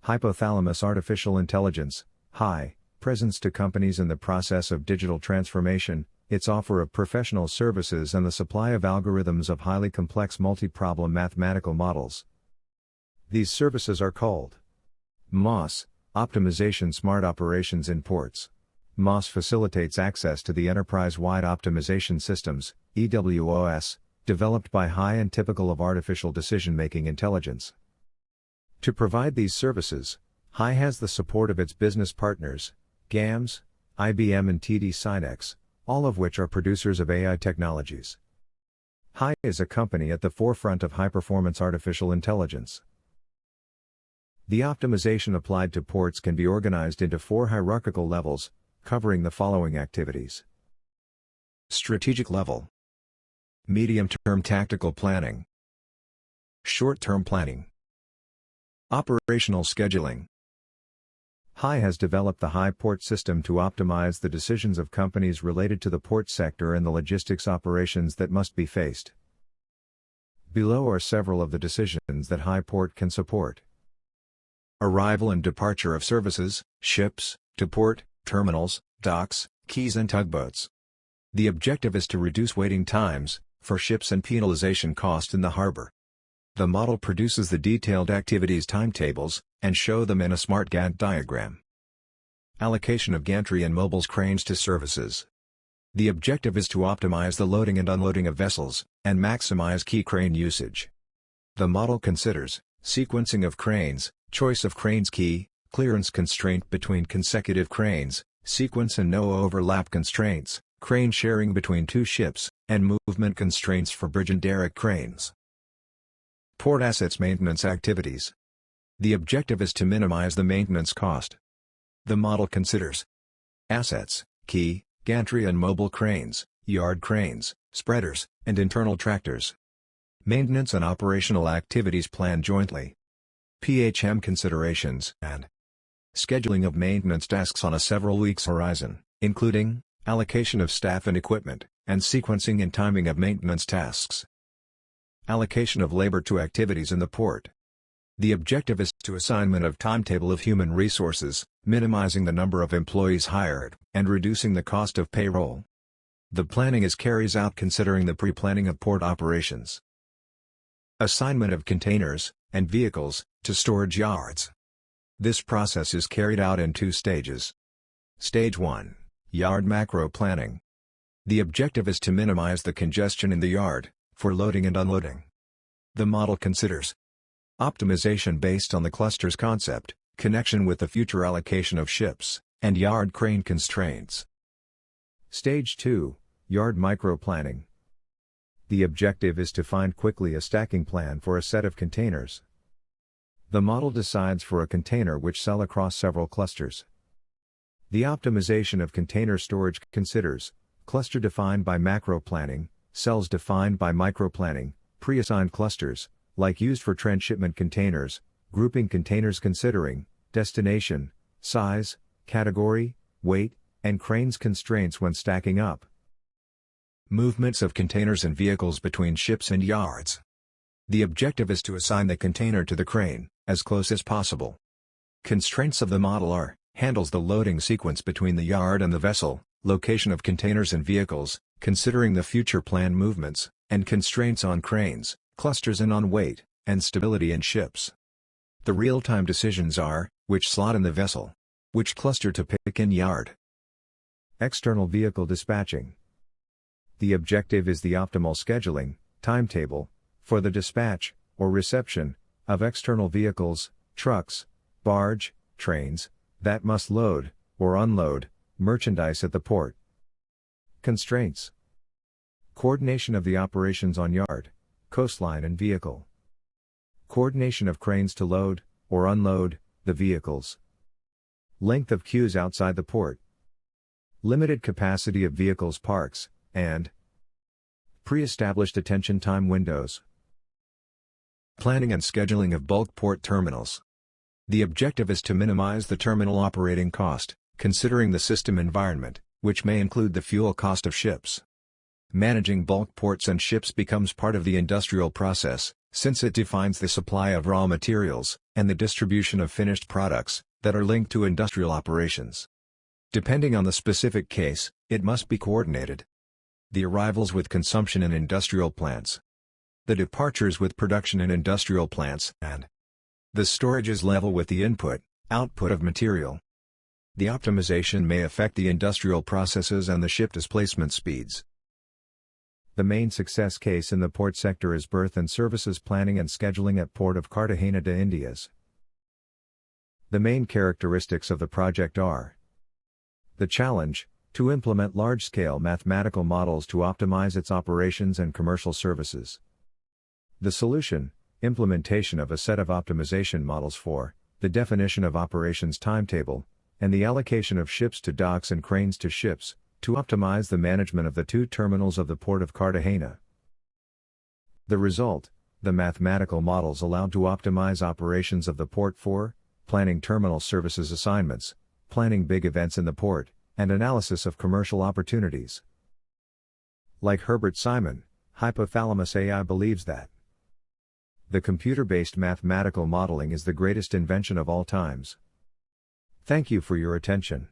Hypothalamus artificial intelligence, HI, presents to companies in the process of digital transformation, its offer of professional services and the supply of algorithms of highly complex multi-problem mathematical models. These services are called MMaaS, Optimization Smart Operations in Ports. MMaaS facilitates access to the enterprise-wide optimization systems, EWOS, developed by HI and typical of artificial decision-making intelligence. To provide these services, HI has the support of its business partners, GAMS, IBM and TD SYNNEX, all of which are producers of AI technologies. HI is a company at the forefront of high-performance artificial intelligence. The optimization applied to ports can be organized into 4 hierarchical levels, covering the following activities. Strategic level. Medium-term tactical planning. Short-term planning. Operational scheduling. HI has developed the HI port system to optimize the decisions of companies related to the port sector and the logistics operations that must be faced. Below are several of the decisions that HI port can support. Arrival and departure of services, ships, to port, terminals, docks, quays and tugboats. The objective is to reduce waiting times for ships and penalization cost in the harbor. The model produces the detailed activities timetables, and show them in a smart Gantt diagram. Allocation of gantry and mobiles cranes to services. The objective is to optimize the loading and unloading of vessels, and maximize key crane usage. The model considers sequencing of cranes, choice of cranes key, clearance constraint between consecutive cranes, sequence and no overlap constraints, crane sharing between 2 ships, and movement constraints for bridge and derrick cranes. Port assets maintenance activities. The objective is to minimize the maintenance cost. The model considers assets, key, gantry and mobile cranes, yard cranes, spreaders, and internal tractors. Maintenance and operational activities planned jointly. PHM considerations and scheduling of maintenance tasks on a several weeks horizon, including allocation of staff and equipment, and sequencing and timing of maintenance tasks. Allocation of labor to activities in the port. The objective is to assignment of timetable of human resources, minimizing the number of employees hired, and reducing the cost of payroll. The planning is carries out considering the pre-planning of port operations. Assignment of containers and vehicles to storage yards. This process is carried out in 2 stages. Stage 1, Yard Macro Planning. The objective is to minimize the congestion in the yard, for loading and unloading. The model considers optimization based on the clusters concept, connection with the future allocation of ships, and yard crane constraints. Stage 2, Yard Micro Planning. The objective is to find quickly a stacking plan for a set of containers. The model decides for a container which sell across several clusters. The optimization of container storage considers cluster defined by macro planning, cells defined by micro planning, pre-assigned clusters, like used for transshipment containers, grouping containers considering destination, size, category, weight, and cranes constraints when stacking up. Movements of containers and vehicles between ships and yards. The objective is to assign the container to the crane, as close as possible. Constraints of the model are, handles the loading sequence between the yard and the vessel, location of containers and vehicles, considering the future planned movements, and constraints on cranes, clusters and on weight, and stability in ships. The real-time decisions are, which slot in the vessel, which cluster to pick in yard. External vehicle dispatching. The objective is the optimal scheduling, timetable, for the dispatch, or reception, of external vehicles, trucks, barge, trains, that must load, or unload, merchandise at the port. Constraints. Coordination of the operations on yard, coastline and vehicle. Coordination of cranes to load, or unload, the vehicles. Length of queues outside the port. Limited capacity of vehicles parks, and pre-established attention time windows. Planning and scheduling of bulk port terminals. The objective is to minimize the terminal operating cost, considering the system environment, which may include the fuel cost of ships. Managing bulk ports and ships becomes part of the industrial process, since it defines the supply of raw materials, and the distribution of finished products, that are linked to industrial operations. Depending on the specific case, it must be coordinated. The arrivals with consumption in industrial plants, the departures with production in industrial plants, and the storages level with the output of material. The optimization may affect the industrial processes and the ship displacement speeds. The main success case in the port sector is berth and services planning and scheduling at Port of Cartagena de Indias. The main characteristics of the project are: the challenge, to implement large-scale mathematical models to optimize its operations and commercial services. The solution, implementation of a set of optimization models for the definition of operations timetable, and the allocation of ships to docks and cranes to ships, to optimize the management of the two terminals of the Port of Cartagena. The result, the mathematical models allowed to optimize operations of the port for planning terminal services assignments, planning big events in the port, and analysis of commercial opportunities. Like Herbert Simon, Hypothalamus AI believes that the computer-based mathematical modeling is the greatest invention of all times. Thank you for your attention.